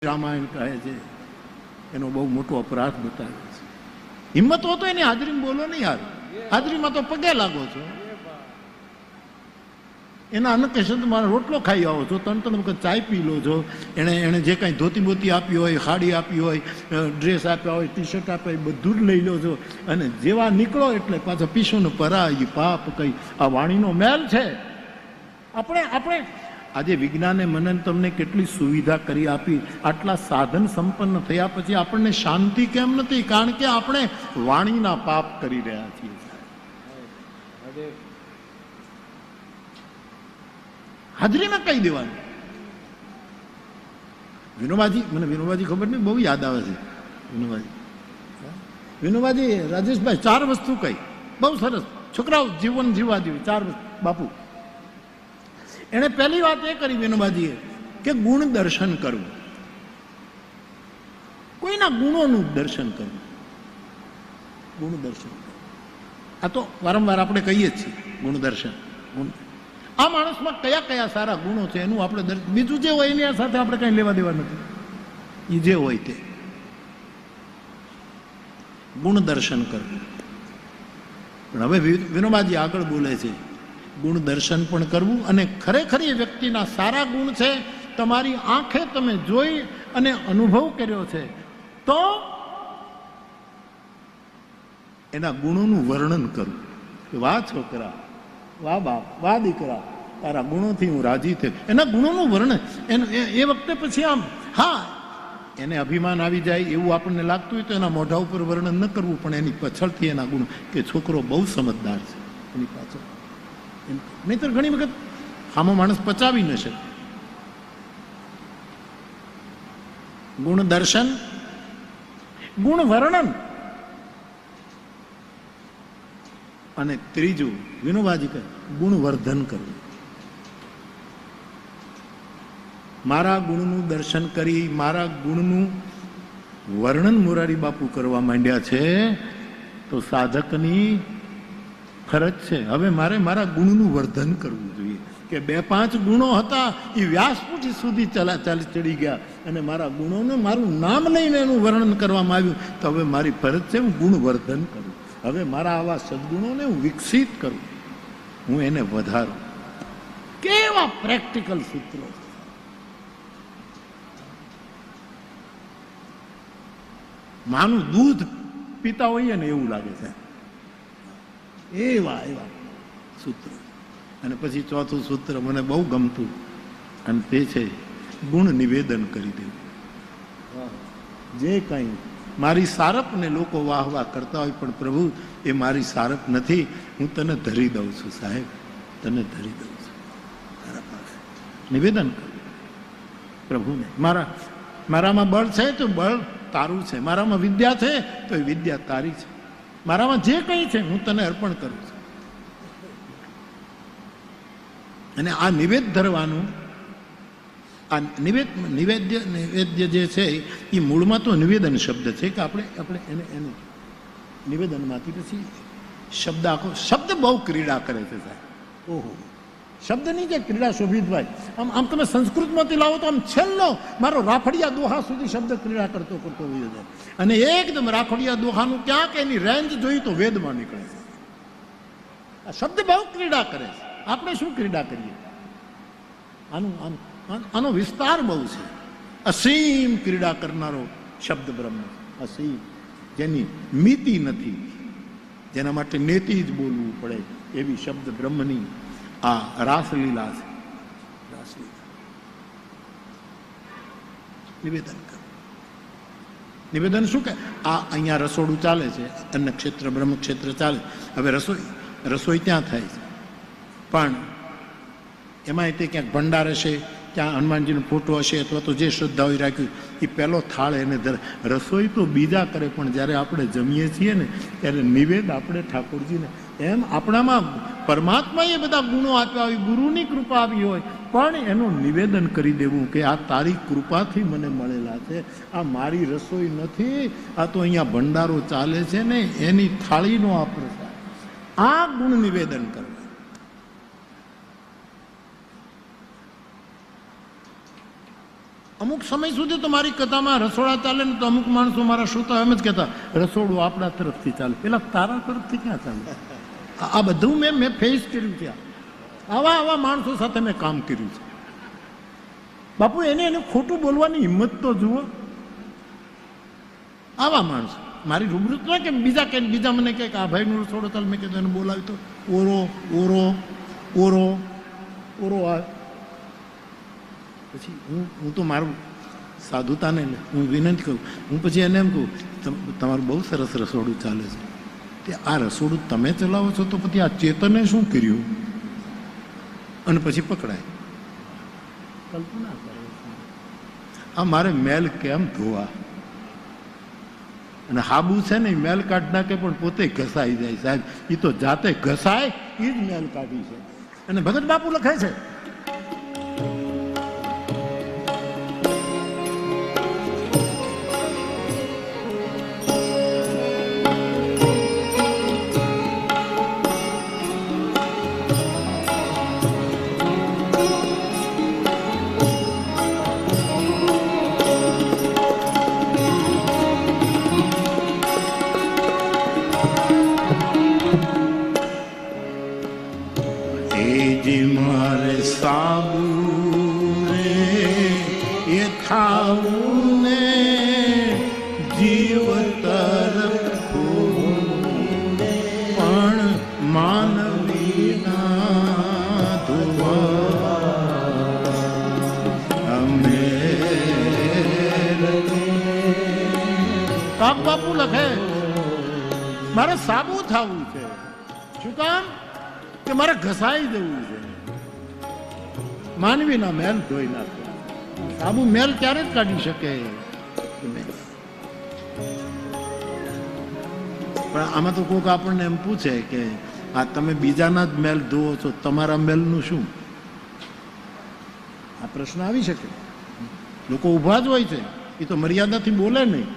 રામાયણ કહે છે એનો બહુ મોટો અપરાધ બતાવે છે. હિંમત હો તો એની હાજરીમાં બોલો નહીં યાર, હાજરીમાં તો પગે લાગો છો. એના અન્ન કહેશે તો મારો રોટલો ખાઈ આવો છો, ત્રણ વખત ચાય પી લો છો. એણે જે કાંઈ ધોતી બોતી આપી હોય, સાડી આપી હોય, ડ્રેસ આપ્યા હોય, ટી શર્ટ આપ્યા હોય, બધું જ લઈ લો છો. અને જેવા નીકળો એટલે પાછા પીસોને પરાય પાપ કઈ આ વાણીનો મેલ છે. આપણે આજે વિજ્ઞાને મને તમને કેટલી સુવિધા કરી આપી, આટલા સાધન સંપન્ન થયા પછી આપણને શાંતિ કેમ નથી? કારણ કે આપણે વાણીના પાપ કરી રહ્યા છીએ. હાજરીમાં કહી દેવાનું. વિનોબાજી ખબર નહીં, બહુ યાદ આવે છે. વિનોબાજી રાજેશભાઈ 4 વસ્તુ કહી, બહુ સરસ. છોકરાઓ જીવન જીવવા જેવી 4 વસ્તુ. બાપુ એણે પહેલી વાત એ કરી વિનોબાજીએ કે ગુણ દર્શન કરવું, કોઈના ગુણોનું દર્શન કરવું. ગુણ દર્શન આ તો વારંવાર આપણે કહીએ જ છીએ. ગુણ દર્શન, આ માણસમાં કયા કયા સારા ગુણો છે એનું આપણે બીજું જે હોય એની સાથે આપણે કઈ લેવા દેવા નથી. એ જે હોય તે ગુણ દર્શન કરવું. પણ હવે વિનોબાજી આગળ બોલે છે ગુણ દર્શન પણ કરવું, અને ખરેખર એ વ્યક્તિના સારા ગુણ છે, તમારી આંખે તમે જોઈ અને અનુભવ કર્યો છે, તો એના ગુણોનું વર્ણન કરવું. વાહ છોકરા, વાહ બાપ, વાહ દીકરા, તારા ગુણોથી હું રાજી થયો. એના ગુણોનું વર્ણન એ વખતે પછી આમ, હા એને અભિમાન આવી જાય એવું આપણને લાગતું હોય તો એના મોઢા ઉપર વર્ણન ન કરવું, પણ એની પાછળથી એના ગુણ કે છોકરો બહુ સમજદાર છે એની પાછળ. નહીતર ઘણી વખત આમો માણસ પચાવી ન શકે. ગુણ દર્શન, ગુણ વર્ણન, અને ત્રીજું વિનોબાજી કહે ગુણ વર્ધન કરવું. મારા ગુણનું દર્શન કરી મારા ગુણનું વર્ણન મોરારી બાપુ કરવા માંડ્યા છે તો સાધકની ફરજ છે હવે મારે મારા ગુણનું વર્ધન કરવું જોઈએ. કે 2-5 ગુણો હતા એ વ્યાસપીઠ સુધી ચડી ગયા, અને મારા ગુણોને મારું નામ લઈને એનું વર્ણન કરવામાં આવ્યું, તો હવે મારી ફરજ છે હું ગુણ વર્ધન કરું. હવે મારા આવા સદગુણોને હું વિકસિત કરું, હું એને વધારું. કેવા પ્રેક્ટિકલ સૂત્રો! માનું દૂધ પીતા હોઈએ ને એવું લાગે છે, એવા સૂત્રો. અને પછી ચોથું સૂત્ર મને બહુ ગમતું, અને તે છે ગુણ નિવેદન કરી દેવું. જે કંઈ મારી સારપને લોકો વાહ વાહ કરતા હોય, પણ પ્રભુ એ મારી સારપ નથી, હું તને ધરી દઉં છું સાહેબ, તને ધરી દઉં છું તારા પાસે. નિવેદન કર પ્રભુને, મારામાં બળ છે તો બળ તારું છે, મારામાં વિદ્યા છે તો એ વિદ્યા તારી છે, મારામાં જે કંઈ છે હું તને અર્પણ કરું છું. અને આ નિવેદ ધરવાનું, આ નિવેદ્ય જે છે એ મૂળમાં તો નિવેદન શબ્દ છે કે આપણે એને નિવેદનમાંથી પછી શબ્દ આખો શબ્દ બહુ ક્રીડા કરે છે સાહેબ. ઓહો, શબ્દની જે ક્રીડા શોભિતભાઈ, આમ તમે સંસ્કૃતમાંથી લાવો તો આમ છેલ્લો મારો રાફડિયા દોહા સુધી શબ્દ ક્રીડા કરતો હોય છે. અને એકદમ રાફડિયા દોહાનું ક્યાંક એની રેન્જ જોઈ તો વેદમાં નીકળે છે. આ શબ્દ બહુ ક્રીડા કરે છે. આપણે શું ક્રીડા કરીએ? આનો વિસ્તાર બહુ છે. અસીમ ક્રીડા કરનારો શબ્દ બ્રહ્મ, અસીમ, જેની મિતિ નથી, જેના માટે નેતિ જ બોલવું પડે એવી શબ્દ બ્રહ્મની આ રાસલીલા છે. રાસલીલા નિવેદન કર. નિવેદન શું કે આ અહીંયા રસોડું ચાલે છે, અન્ન ક્ષેત્ર બ્રહ્મ ક્ષેત્ર ચાલે. હવે રસોઈ ત્યાં થાય છે, પણ એમાં તે ક્યાંક ભંડાર હશે, ત્યાં હનુમાનજીનો ફોટો હશે, અથવા તો જે શ્રદ્ધા હોય રાખ્યું એ પહેલો થાળ એને રસોઈ તો બીજા કરે, પણ જ્યારે આપણે જમીએ છીએ ને ત્યારે નિવેદ આપણે ઠાકોરજીને. એમ આપણામાં પરમાત્માએ બધા ગુણો આપ્યા હોય, ગુરુની કૃપા આવી હોય, પણ એનું નિવેદન કરી દેવું કે આ તારી કૃપાથી મને મળેલા છે, આ મારી રસોઈ નથી, આ તો અહીંયા ભંડારો ચાલે છે ને એની થાળીનો આ પ્રસાદ. આ ગુણ નિવેદન કરવું. અમુક સમય સુધી તો મારી કથામાં રસોડા ચાલે ને તો અમુક માણસો મારા શ્રોતા એમ જ કહેતા, રસોડું આપણા તરફથી ચાલે, પેલા તારા તરફથી ક્યાં ચાલે? આ બધું મેં ફેસ કર્યું છે. આવા માણસો સાથે મેં કામ કર્યું છે. બાપુ એને ખોટું બોલવાની હિંમત તો જુઓ. આવા માણસો મારી રૂબરૂ તો કે બીજા મને કહે કે આ ભાઈનું રસોડું ચાલે, મેં કીધું એને બોલાવી તો ઓરો આ પછી હું તો મારું સાધુતાને હું વિનંતી કરું, હું પછી એને એમ કહું, તમારું બહુ સરસ રસોડું ચાલે છે, તે આ રસોડું તમે ચલાવો છો તો પછી આ ચેતને શું કર્યું? અને પછી પકડાય. કલ્પના કરે આ મારે મેલ કેમ ધોવા? અને હાબુ છે ને મેલ કાઢ નાખે પણ પોતે ઘસાઈ જાય. સાહેબ એ તો જાતે ઘસાય એ જ મેલ કાઢી છે. અને ભગત બાપુ લખે છે, બાપુ લખે મારે સાબુ થવું છે. શું કામ? કે મારે ઘસાઈ જવું છે. માનવીના મેલ ધોઈ નાખે. સાબુ મેલ ક્યારે જ કાઢી શકે? પણ આમાં તો કોઈક આપણને એમ પૂછે કે આ તમે બીજાના જ મેલ ધોવો છો, તમારા મેલનું શું? આ પ્રશ્ન આવી શકે. લોકો ઊભા જ હોય છે, એ તો મર્યાદાથી બોલે નહીં,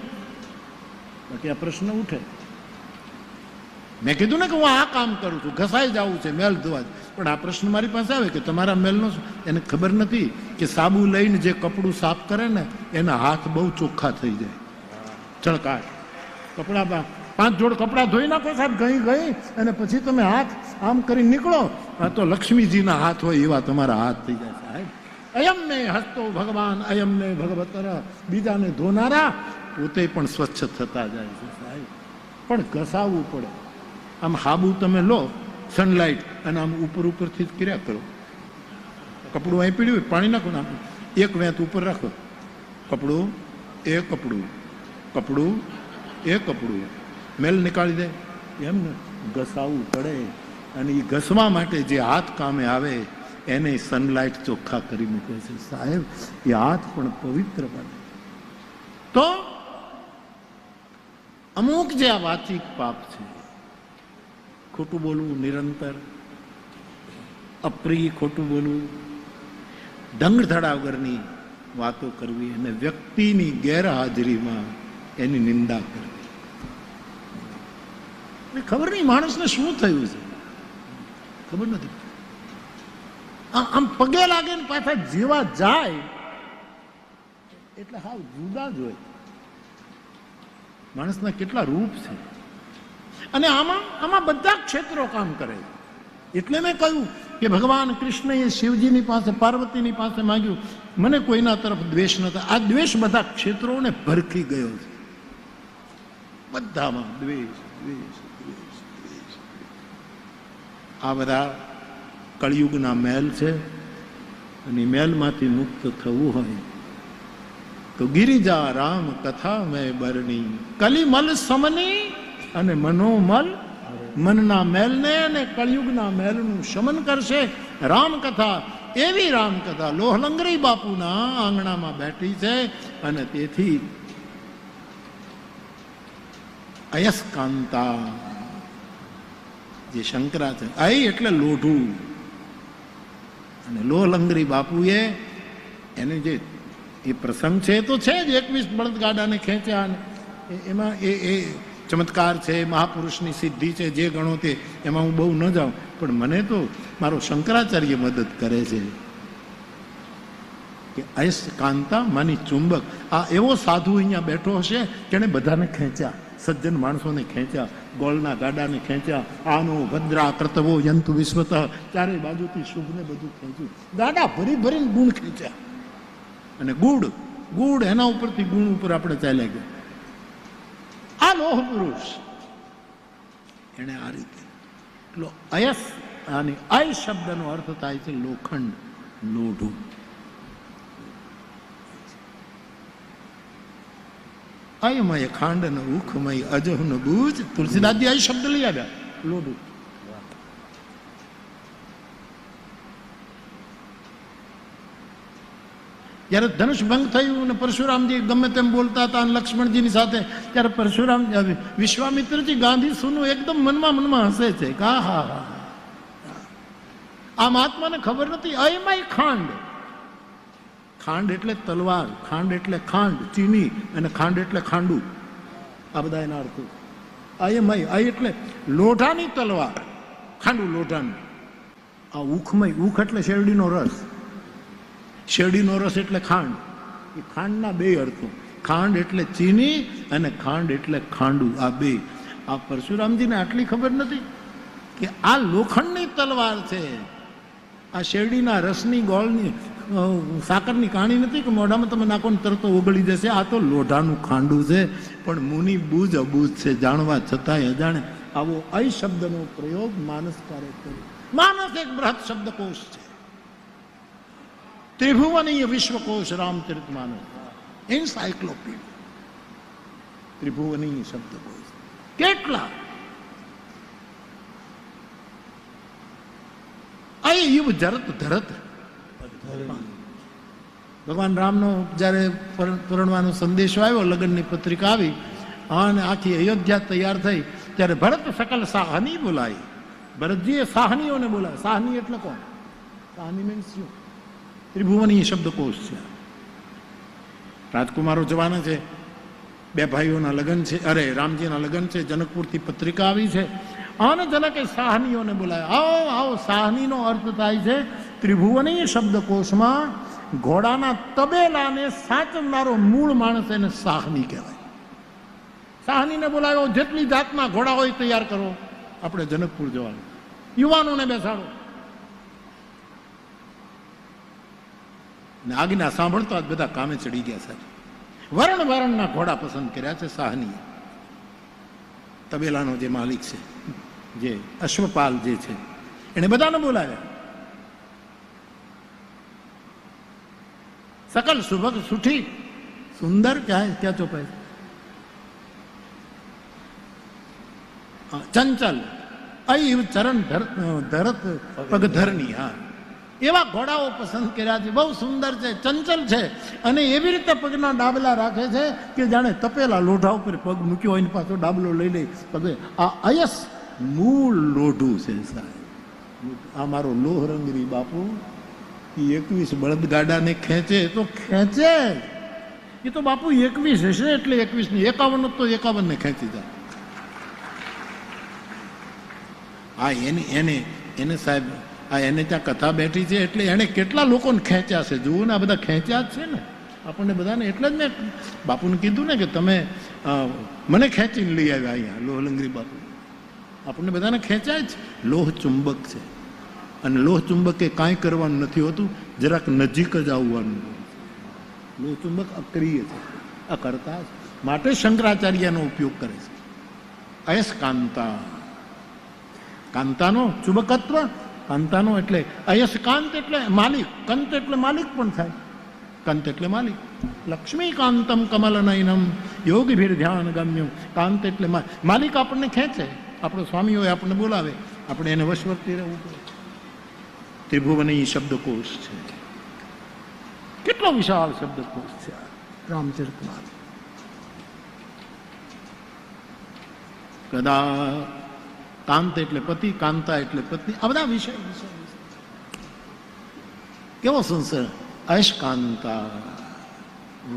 બાકી આ પ્રશ્ન ઉઠે. મેં કીધું ને કે હું આ કામ કરું છું, ઘસાઈ જવું છે, મેલ ધોવા, પણ આ પ્રશ્ન મારી પાસે આવે કે તમારા મેલનો શું? એને ખબર નથી કે સાબુ લઈને જે કપડું સાફ કરે ને એના હાથ બહુ ચોખ્ખા થઈ જાય. ચળકાટ કપડા 5 જોડ કપડા ધોઈ નાખો સાહેબ, ગઈ અને પછી તમે હાથ આમ કરી નીકળો, તો લક્ષ્મીજીના હાથ હોય એવા તમારા હાથ થઈ જાય. સાહેબ અયમ ને હસ્તો ભગવાન અયમ ને ભગવતર, બીજાને ધોનારા પોતે પણ સ્વચ્છ થતા જાય છે. સાહેબ પણ ઘસાવવું પડે. આમ હાબુ તમે લો સનલાઇટ અને આમ ઉપરથી જ કર્યા કરો. કપડું અહીં પીડ્યું હોય પાણી નાખો ને આમ એક વેત ઉપર રાખો, કપડું એ કપડું મેલ નીકાળી દે. એમ ને ઘસાવવું પડે. અને એ ઘસવા માટે જે હાથ કામે આવે એને સનલાઇટ ચોખ્ખા કરી મૂકે છે. સાહેબ એ હાથ પણ પવિત્ર બને. તો અમુક જે આ વાચિક પાપ છે, ખોટું બોલવું નિરંતર, અપ્રિય ખોટું બોલવું, ઢંગધડા વગરની વાતો કરવી અને વ્યક્તિની ગેરહાજરીમાં એની નિંદા કરવી. ખબર નહીં માણસને શું થયું છે, ખબર નથી. આમ પગે લાગે ને પાછા જેવા જાય એટલે હાવ જુદા જ હોય. માણસના કેટલા રૂપ છે. અને આમાં બધા ક્ષેત્રો કામ કરે. એટલે મેં કહ્યું કે ભગવાન કૃષ્ણએ શિવજીની પાસે પાર્વતીની પાસે માંગ્યું, મને કોઈના તરફ દ્વેષ નતા. આ દ્વેષ બધા ક્ષેત્રોને ભરખી ગયો છે. બધામાં દ્વેષ. આ બધા કળિયુગના મેલ છે. અને મેલમાંથી મુક્ત થવું હોય તો ગિરિજા રામ કથા મેં બરણી, કલિમલ સમની અને મનોમલ, મનના મેલને અને કળિયુગના મેલનું શમન કરશે રામકથા. એવી રામકથા લોહલંગરી બાપુના આંગણામાં બેઠી છે. અને તેથી અયસ્કાંતા જે શંકરાચાર્ય, અય એટલે લોઢું, અને લોહલંગરી બાપુએ એને જે એ પ્રસંગ છે તો છે જ, 21 બળદગાડાને ખેંચ્યા, એમાં એ ચમત્કાર છે, મહાપુરુષની સિદ્ધિ છે, જે ગણો તે, એમાં હું બહુ ન જાઉં. પણ મને તો મારો શંકરાચાર્ય મદદ કરે છે. કે અયસ કાંતા માની ચુંબક. આ એવો સાધુ અહીંયા બેઠો હશે કે એને બધાને ખેંચ્યા, સજ્જન માણસોને ખેંચ્યા, ગોળના ગાડાને ખેંચ્યા, આનો ભદ્રા કર્તવો યંતુ વિશ્વત, ચારે બાજુથી શુભને બધું ખેંચ્યું, ગાડા ભરી ભરીને ગુણ ખેંચ્યા. અને ગુડ એના ઉપરથી ગુણ ઉપર આપણે ચાલ્યા ગયા. આ લોહ પુરુષ એને આ રીતે એટલો અયસ, અને અય શબ્દનો અર્થ થાય છે લોખંડ, લોઢું. અયમય ખાંડ ન ઉખમય અજહ ન બુજ. તુલસીદાસજી આ શબ્દ લઈ આવ્યા, લોઢું. જયારે ધનુષ ભંગ થયું અને પરશુરામજી ગમે તેમ બોલતા હતા લક્ષ્મણજીની સાથે, ત્યારે પરશુરામ વિશ્વામિત્રજી ગાંધી સુનું એકદમ મનમાં હસે છે કે હા હા હા, આ મહાત્માને ખબર નથી. અયમય ખાંડ, ખાંડ એટલે તલવાર, ખાંડ એટલે ખાંડ ચીની, અને ખાંડ એટલે ખાંડું. આ બધા એના અર્થો. અયમય, અય એટલે લોઢાની તલવાર, ખાંડું લોઢાનું. આ ઉખમય, ઉખ એટલે શેરડીનો રસ, શેરડીનો રસ એટલે ખાંડ. એ ખાંડના બે અર્થો, ખાંડ એટલે ચીની અને ખાંડ એટલે ખાંડું. આ બે. આ પરશુરામજીને આટલી ખબર નથી કે આ લોખંડની તલવાર છે, આ શેરડીના રસની, ગોળની, સાકરની કાણી નથી કે મોઢામાં તમે નાખો ને તરત ઓગળી જશે. આ તો લોઢાનું ખાંડું છે. પણ મુનિ બૂજ અબૂજ છે, જાણવા છતાંય અજાણે. આવો અય શબ્દનો પ્રયોગ માનસકારે કર્યો. માનસ એક બૃહદ શબ્દકોશ છે, ત્રિભુવનીય વિશ્વકોશ રામચરિત માનસ, એન્સાઇક્લોપીડિયા, ત્રિભુવનીય શબ્દકોશ. કેટલા અય યુવ જરત ધરત. ભગવાન રામનો જયારે પરણવાનો સંદેશો આવ્યો, લગ્નની પત્રિકા આવી અને આખી અયોધ્યા તૈયાર થઈ, ત્યારે ભરત સકલ સાહની બોલાય. ભરતજીએ સાહનીઓને બોલાય. સાહની એટલે કોણ? સાહની મીન્સ શું? ત્રિભુવનીય શબ્દકોશ છે. રાજકુમારો જવાના છે, બે ભાઈઓના લગ્ન છે, અરે રામજીના લગ્ન છે, જનકપુરથી પત્રિકા આવી છે, અને જનકે સાહનીઓને બોલાયા. આવો આવો. સાહનીનો અર્થ થાય છે ત્રિભુવનીય શબ્દકોશમાં ઘોડાના તબેલાને સાચવનારો મૂળ માણસ, એને સાહની કહેવાય. સાહનીને બોલાવ્યો, જેટલી જાતના ઘોડા હોય તૈયાર કરો, આપણે જનકપુર જવાનું. યુવાનોને બેસાડો. ને આજ્ઞા સાંભળતો આજ બધા કામે ચડી ગયા સાહેબ. વરણના ઘોડા પસંદ કર્યા છે સાહનીએ. તબેલાનો જે માલિક છે, જે અશ્વપાલ જે છે, એને બધાને બોલાવ્યા. સકલ સુભગ સુઠી સુંદર ક્યાં ચોપાય, ચંચલ અય ચરણ ધરત પગધરની. હા, એવા ઘોડાઓ પસંદ કર્યા છે. બહુ સુંદર છે, ચંચલ છે, અને એવી રીતે પગના ડાબલા રાખે છે કે જાણે તપેલા લોઢા ઉપર પગ મૂક્યો હોય ને પાછો ડાબલો લઈ લે પગે. આ અયસ મૂળ લોઢું છે સાહેબ. આ મારો લોહરંગરી બાપુ 21 બળદગાડાને ખેંચે તો ખેંચે. એ તો બાપુ 21 હશે એટલે 21 ની 51 તો 51 ને ખેંચી જાય. હા, એને સાહેબ, આ એને ત્યાં કથા બેઠી છે એટલે એને કેટલા લોકોને ખેંચ્યા છે. જુઓ ને, આ બધા ખેંચ્યા જ છે ને આપણને બધાને. એટલે જ મેં બાપુને કીધું ને કે તમે મને ખેંચીને લઈ આવ્યા અહીંયા. લોહલંગરી બાપુ આપણને બધાને ખેંચ્યા જ. લોહ ચુંબક છે, અને લોહ ચુંબકે કાંઈ કરવાનું નથી હોતું, જરાક નજીક જ આવવાનું. લોહ ચુંબક અક્રિય છે, અકર્તા છે. માટે શંકરાચાર્યનો ઉપયોગ કરે છે. અયસ્કાંતા, કાંતાનો ચુંબકત્વ, કાંતાનો એટલે અયસ્કાંત એટલે માલિક, કંત એટલે માલિક પણ થાય. કંત એટલે માલિક. લક્ષ્મીકાંતમ કમલનયનમ યોગીભીર ધ્યાન ગમ્યું. કાંત એટલે માલિક. આપણને ખેંચે, આપણો સ્વામી હોય, આપણને બોલાવે, આપણે એને વશવર્તી રહેવું પડે. ત્રિભુવનીય શબ્દકોશ છે. કેટલો વિશાળ શબ્દકોશ છે રામચરિતમાનસ. કદા કાંત એટલે પતિ, કાંતા એટલે પત્ની. આ બધા વિષય કેવો સંસાર. અયસ્કાંતા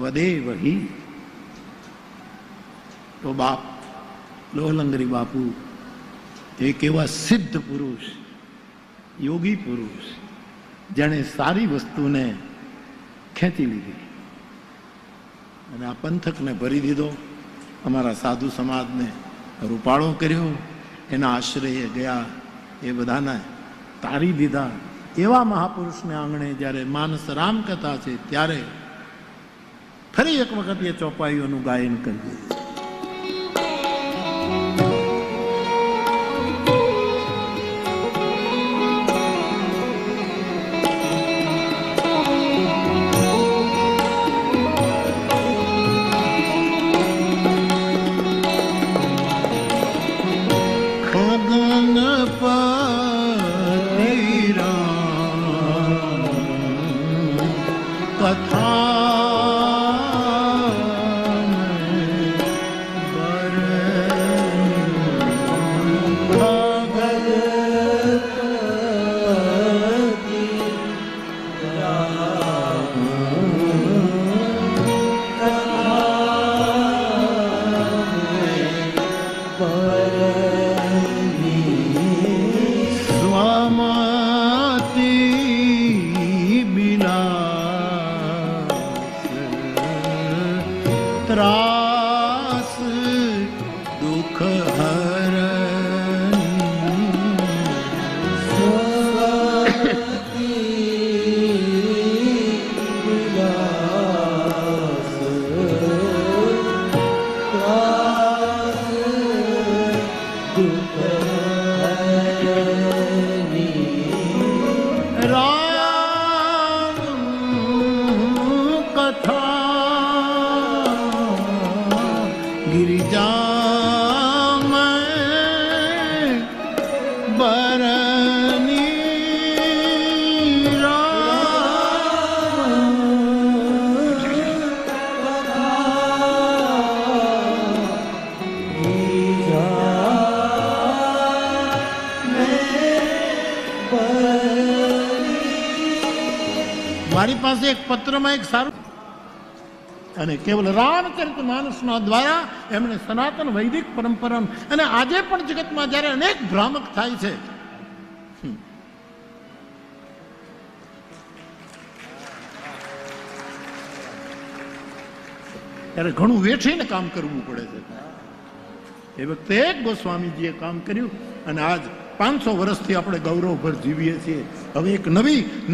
વદે વહી. તો બાપ લોહલંગરી બાપુ એક એવા સિદ્ધ પુરુષ, યોગી પુરુષ, જેણે સારી વસ્તુને ખેંચી લીધી અને આ પંથકને ભરી દીધો. અમારા સાધુ સમાજને રૂપાળો કર્યો, એના આશ્રયે ગયા, એ બધાને તારી દીધા. એવા મહાપુરુષને આંગણે જ્યારે માનસ રામકથા છે ત્યારે ફરી એક વખત એ ચોપાઈઓનું ગાયન કર્યું. ત્રાસ દુઃખ હરણ મારી પાસે એક પત્રમાં એક સારું અને કેવલ રામચરિત માનસના દ્વારા એમણે સનાતન વૈદિક પરંપરા અને આજે પણ જગતમાં જ્યારે અનેક ભ્રામક થાય છે, ત્યારે ઘણું વેઠીને કામ કરવું પડે છે. એ વખતે એક ગોસ્વામીજીએ કામ કર્યું અને આજ 500 વર્ષથી આપણે ગૌરવભર જીવીએ છીએ. હવે એક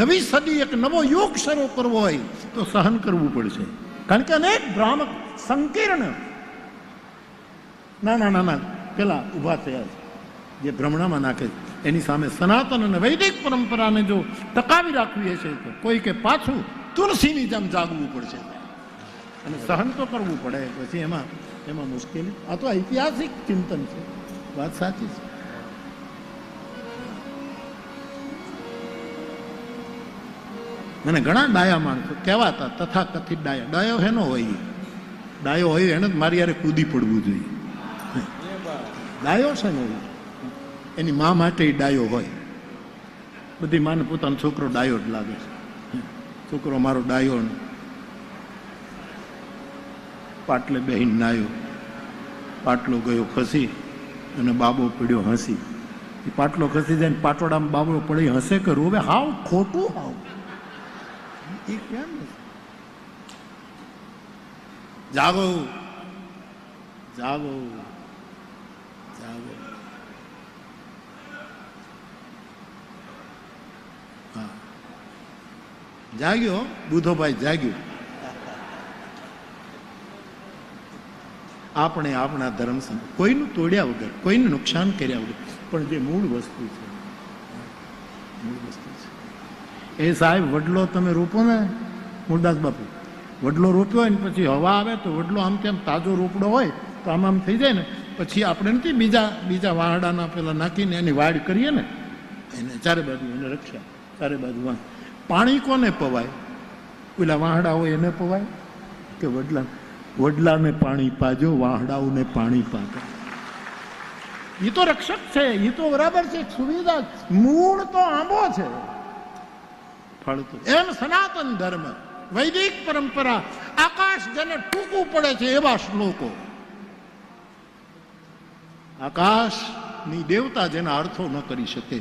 નવી સદી, એક નવો યુગ શરૂ કરવો હોય તો સહન કરવું પડશે. કારણ કે અનેક ભ્રામક સંકીર્ણ નાના પેલા ઉભા થયા છે જે ભ્રમણામાં નાખે છે. એની સામે સનાતન અને વૈદિક પરંપરાને જો ટકાવી રાખવી હશે તો કોઈ કે પાછું તુલસીની જેમ જાગવું પડશે અને સહન તો કરવું પડે. પછી એમાં મુશ્કેલી. આ તો ઐતિહાસિક ચિંતન છે, વાત સાચી છે. મને ઘણા ડાયા માણસો કહેવાતા, તથા કથિત ડાયા. ડાયો હેનો હોય? ડાયો હોય એને જ મારી યારે કૂદી પડવું જોઈએ. ડાયો છે ને એની મા માટે ડાયો હોય. બધી માને પોતાનો છોકરો ડાયો જ લાગે છે. છોકરો મારો ડાયો. પાટલે બેહીને નાયો, પાટલો ગયો ખસી અને બાબો પડ્યો હસી. એ પાટલો ખસી જાય ને પાટોડામાં બાબો પડી હસે કરું. હવે હાવ ખોટું, હાવ એ કેમ? જાગો જાગો જાગો. હા, જાગ્યો બુધોભાઈ, જાગ્યો. આપણે આપણા ધર્મ કોઈનું તોડ્યા વગર, કોઈને નુકસાન કર્યા વગર, પણ જે મૂળ વસ્તુ છે, મૂળ વસ્તુ છે એ સાહેબ વડલો તમે રોપો ને, મૂળદાસ બાપુ વડલો રોપ્યો હોય ને પછી હવા આવે તો વડલો આમ તેમ તાજો રોપડો હોય તો આમ થઈ જાય ને, પછી આપણે નથી બીજા વાહડાના પેલા નાખીને એની વાડ કરીએ ને, એને ચારે બાજુ એને રક્ષા, ચારે બાજુ પાણી કોને પવાય? પેલા વાહડા હોય એને પવાય કે વડલાને પાણી પાજો, વાહડાઓને પાણી પાજો. એ તો રક્ષક છે, એ તો બરાબર છે, સુવિધા. મૂળ તો આંબો છે, ફળતું. એમ સનાતન ધર્મ, વૈદિક પરંપરા, આકાશ જેને ટૂંકું પડે છે એવા શ્લોકો, આકાશની દેવતા જેના અર્થો ન કરી શકે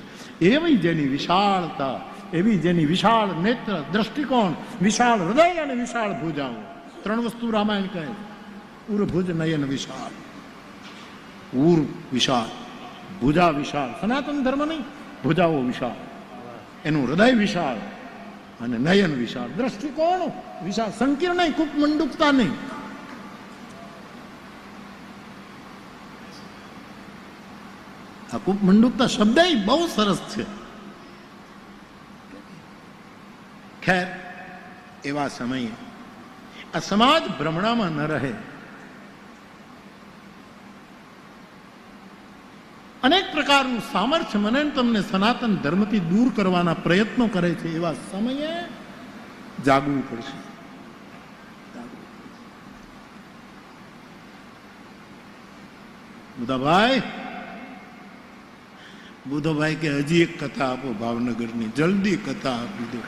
એવી જેની વિશાળતા, એવી જેની વિશાળ નેત્ર, દ્રષ્ટિકોણ, વિશાળ હૃદય અને વિશાળ ભુજાઓ. 3 વસ્તુ રામાયણ કહે. ઉર ભુજ નયન વિશાળ. ઉર વિશાળ, ભુજા વિશાળ. સનાતન ધર્મ નહીં, ભુજાઓ વિશાળ, એનું હૃદય વિશાળ અને નયન વિશાળ, દ્રષ્ટિકોણ વિશાળ, સંકીર્ણ નહીં, કૂપ મંડુકતા નહીં. આ કૂપ મંડુકતા શબ્દ બહુ સરસ છે. ખેર, એવા સમયે આ સમાજ ભ્રમણામાં ન રહે. અનેક પ્રકારનું સામર્થ્ય મને તમને સનાતન ધર્મથી દૂર કરવાના પ્રયત્નો કરે છે. એવા સમયે જાગવું પડશે. બુધાભાઈ કે હજી એક કથા આપો ભાવનગરની, જલ્દી કથા આપી દો.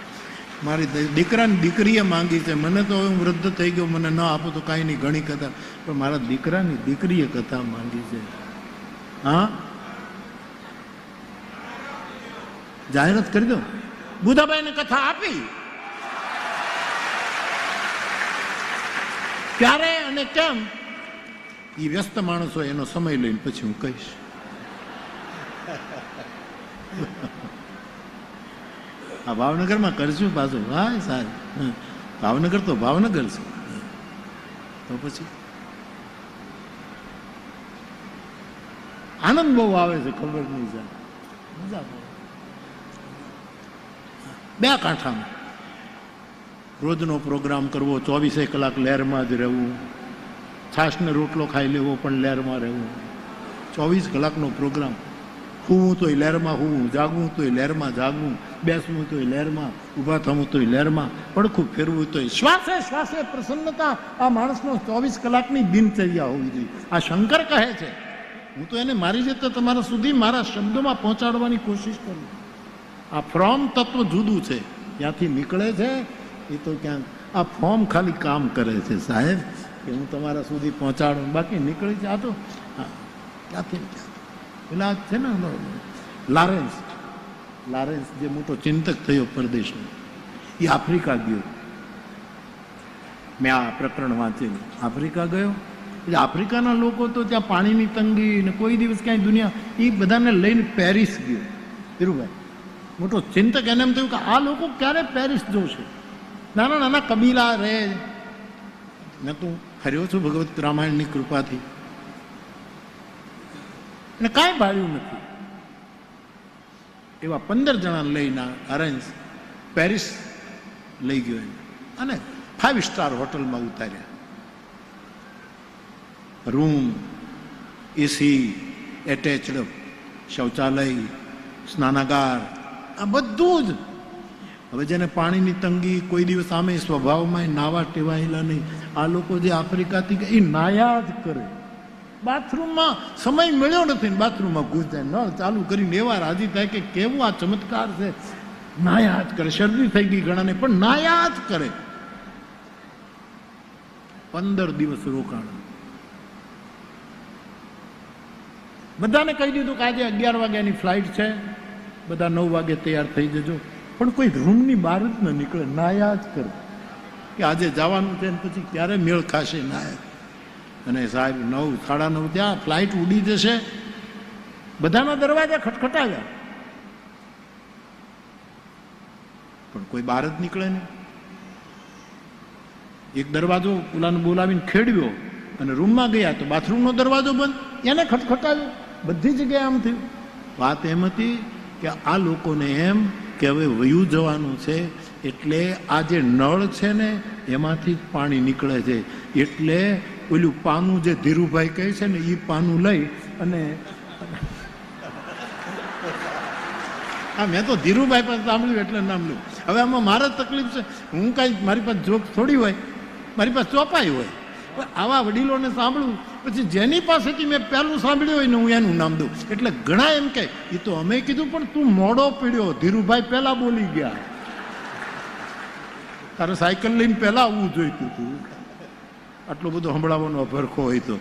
મારી દીકરાની દીકરીએ માંગી છે. મને તો હું વૃદ્ધ થઈ ગયો, મને ન આપો તો કાંઈ નહીં, ઘણી કથા. પણ મારા દીકરાની દીકરીએ કથા માંગી છે. હા, જાહેરાત કરી દો. બુધાભાઈને કથા આપી. ક્યારે અને કેમ એ વ્યસ્ત માણસો એનો સમય લઈને પછી હું કહીશ. આ ભાવનગરમાં કરશું પાછું. હા સારું, ભાવનગર તો ભાવનગર છે. તો પછી આનંદ બહુ આવે છે, ખબર નહીં જાય, મજા આવે. 2 કાંઠામાં રોજનો પ્રોગ્રામ કરવો, 24 કલાક લહેરમાં જ રહેવું, છાશને રોટલો ખાઈ લેવો પણ લહેરમાં રહેવું. 24 કલાકનો પ્રોગ્રામ. હું તોય લહેરમાં હું, જાગવું તોય લહેરમાં જાગવું, બેસવું તોય લહેરમાં, ઊભા થવું તોય લહેરમાં, પડખું ફેરવું તોય શ્વાસે શ્વાસે પ્રસન્નતા. આ માણસનો 24 કલાકની દિનચર્યા હોવી જોઈએ. આ શંકર કહે છે. હું તો એને મારી રીતે તમારા સુધી મારા શબ્દોમાં પહોંચાડવાની કોશિશ કરું. આ ફ્રોમ તત્વ જુદું છે, ત્યાંથી નીકળે છે એ તો ક્યાંક. આ ફોર્મ ખાલી કામ કરે છે સાહેબ, કે હું તમારા સુધી પહોંચાડું, બાકી નીકળી છે. આ તો ક્યાંથી પેલા છે ને લારેન્સ જે મોટો ચિંતક થયો પરદેશનો, એ આફ્રિકા ગયો. મેં આ પ્રકરણ વાંચેલું. આફ્રિકા ગયો એટલે આફ્રિકાના લોકો તો ત્યાં પાણીની તંગી ને કોઈ દિવસ ક્યાંય દુનિયા, એ બધાને લઈને પેરિસ ગયો. ધીરુભાઈ મોટો ચિંતક, એને એમ થયું કે આ લોકો ક્યારે પેરિસ જોશે. નાના નાના કબીલા રહે. મેં તું ફર્યો છું ભગવત રામાયણની કૃપાથી, અને કાંઈ ભાડ્યું નથી. એવા 15 જણા લઈને અરેન્જ પેરિસ લઈ ગયો એને, અને 5 સ્ટાર હોટલમાં ઉતાર્યા. રૂમ, એસી, એટેચડ શૌચાલય, સ્નાનાગાર, આ બધું જ. હવે જેને પાણીની તંગી, કોઈ દિવસ આમે સ્વભાવમાં નાવા ટેવાયેલા નહીં, આ લોકો જે આફ્રિકાથી એ નાયા જ કરે. બાથરૂમમાં સમય મળ્યો નથી ને બાથરૂમમાં ઘૂસ જાય, નળ ચાલુ કરીને એવા રાજી થાય કે કેવું આ ચમત્કાર છે. નાયા જ કરે. શરદી થઈ ગઈ ઘણાને, પણ નાયા જ કરે. 15 દિવસ રોકાણ. બધાને કહી દીધું કે આજે 11 વાગ્યાની ફ્લાઇટ છે, બધા 9 વાગે તૈયાર થઈ જજો. પણ કોઈ રૂમની બહાર જ ન નીકળે, નાયા જ કરે કે આજે જવાનું છે ને પછી ક્યારે મેળ ખાશે. નાયા. અને સાહેબ 9, 9:30 ત્યાં ફ્લાઇટ ઉડી જશે. બધાના દરવાજા ખટખટાવ્યા, પણ કોઈ બહાર જ નીકળે નહીં. એક દરવાજો ઓલાને બોલાવીને ખેડવ્યો અને રૂમમાં ગયા તો બાથરૂમનો દરવાજો બંધ, એને ખટખટાવ્યો. બધી જગ્યાએ આમ થયું. વાત એમ હતી કે આ લોકોને એમ કે હવે વયું જવાનું છે, એટલે આ જે નળ છે ને એમાંથી જ પાણી નીકળે છે. એટલે ઓલું પાનું જે ધીરુભાઈ કહે છે ને, એ પાનું લઈ અને હા, મેં તો ધીરુભાઈ પાસે સાંભળ્યું એટલે નામ લ્યું. હવે આમાં મારે તકલીફ છે, હું કાંઈ મારી પાસે જોક થોડી હોય, મારી પાસે ચોપાઈ હોય. આવા વડીલોને સાંભળવું, પછી જેની પાસેથી મેં પહેલું સાંભળ્યું હોય ને હું એનું નામ દઉં. એટલે ઘણા એમ કહે એ તો અમે કીધું પણ તું મોડો પીડ્યો, ધીરુભાઈ પહેલા બોલી ગયા, તારે સાયકલ લઈને પહેલા આવવું જોઈતું હતું. આટલો બધો સંભળાવવાનો ભરખો હોય તો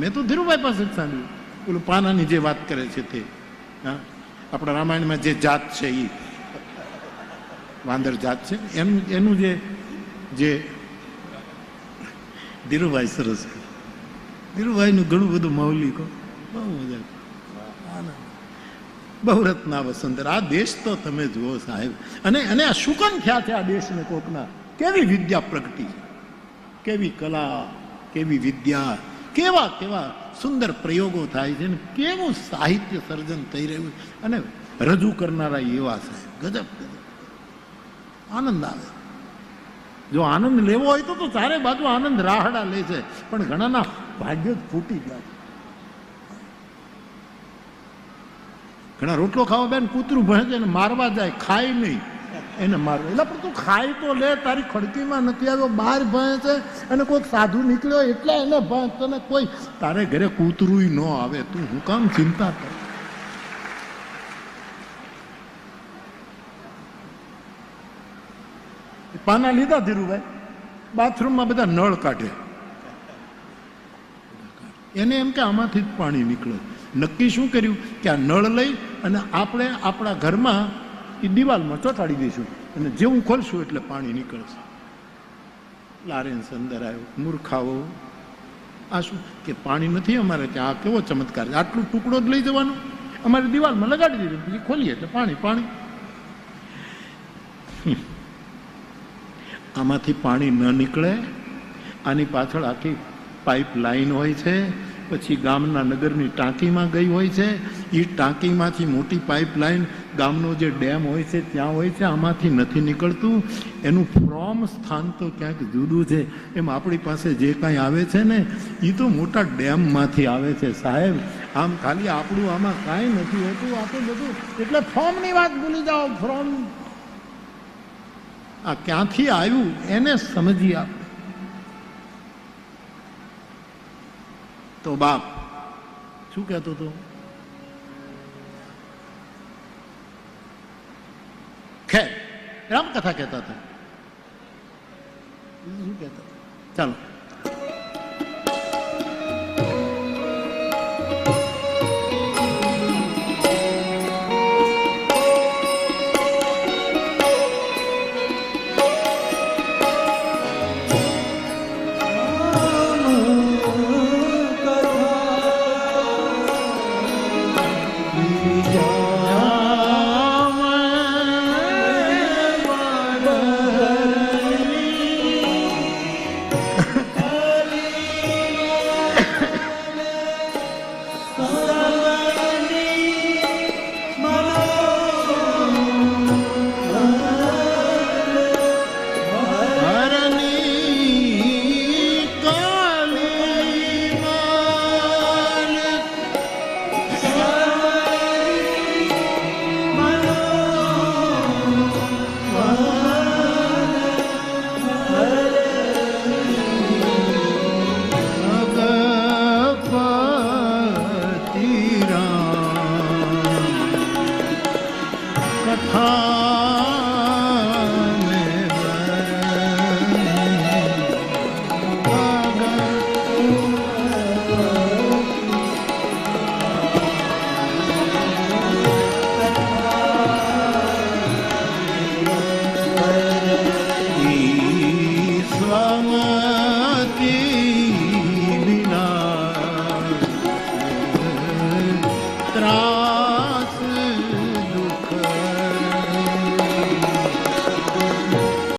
મેં તો ધીરુભાઈ પાસે જ સાંભળ્યું. પેલું પાનાની જે વાત કરે છે તે, હા, આપણા રામાયણમાં જે જાત છે એ વાંદર જાત છે. એનું જે ધીરુભાઈ સરસ, ધીરુભાઈનું ઘણું બધું મૌલિકો બહુ મજા, બહુ રત્ના વસંતર. આ દેશ તો તમે જુઓ સાહેબ, અને આ શું કામ થયા છે આ દેશને કોકના? કેવી વિદ્યા પ્રગટી, કેવી કલા, કેવી વિદ્યા, કેવા કેવા સુંદર પ્રયોગો થાય છે, ને કેવું સાહિત્ય સર્જન થઈ રહ્યું, અને રજૂ કરનારા એવા છે. ગજબ ગજબ, આનંદ આવે. જો આનંદ લેવો હોય તો ચારે બાજુ આનંદ રાહડા લે છે, પણ ઘણાના ભાગ્ય જ ફૂટી ગયા. ઘણા રોટલો ખાવા બેન કૂતરું ભણે છે, એને મારવા જાય, ખાય નહીં, એને મારવા. એટલે પણ તું ખાય તો લે, તારી ખડકીમાં નથી આવ્યો, બહાર ભણે છે, અને કોઈક સાધુ નીકળ્યો એટલે એને ભણે. તને કોઈ તારે ઘરે કૂતરું ન આવે, તું હું કામ ચિંતા કર? પાના લીધા ધીરુભાઈ, બાથરૂમમાં બધા નળ કાઢે, એને એમ કે આમાંથી જ પાણી નીકળે. નક્કી શું કર્યું કે આ નળ લઈ અને આપણે આપણા ઘરમાં એ દિવાલમાં ચોંટાડી દઈશું, અને જેવું ખોલશું એટલે પાણી નીકળશે. લારેન્સ અંદર આવ્યો, મૂર્ખાઓ, આ શું કે પાણી નથી અમારે ત્યાં? આ કેવો ચમત્કાર છે! આટલું ટુકડો જ લઈ જવાનો, અમારે દિવાલમાં લગાડી દીધું, પછી ખોલીએ એટલે પાણી પાણી. આમાંથી પાણી ન નીકળે, આની પાછળ આખી પાઇપ લાઈન હોય છે, પછી ગામના નગરની ટાંકીમાં ગઈ હોય છે, એ ટાંકીમાંથી મોટી પાઇપ લાઈન ગામનો જે ડેમ હોય છે ત્યાં હોય છે, આમાંથી નથી નીકળતું. એનું ફ્રોમ સ્થાન તો ક્યાંક જુદું છે. એમ આપણી પાસે જે કાંઈ આવે છે ને એ તો મોટા ડેમમાંથી આવે છે સાહેબ. આમ ખાલી આપણું આમાં કાંઈ નથી હોતું, આ તો બધું. એટલે ફ્રોમની વાત ભૂલી જાઓ, ફ્રોમ આ ક્યાંથી આવ્યું એને સમજી આપ. તો બાપ શું કહેતો હતો? ખેર રામકથા કહેતા હતા. શું કહેતા? ચાલો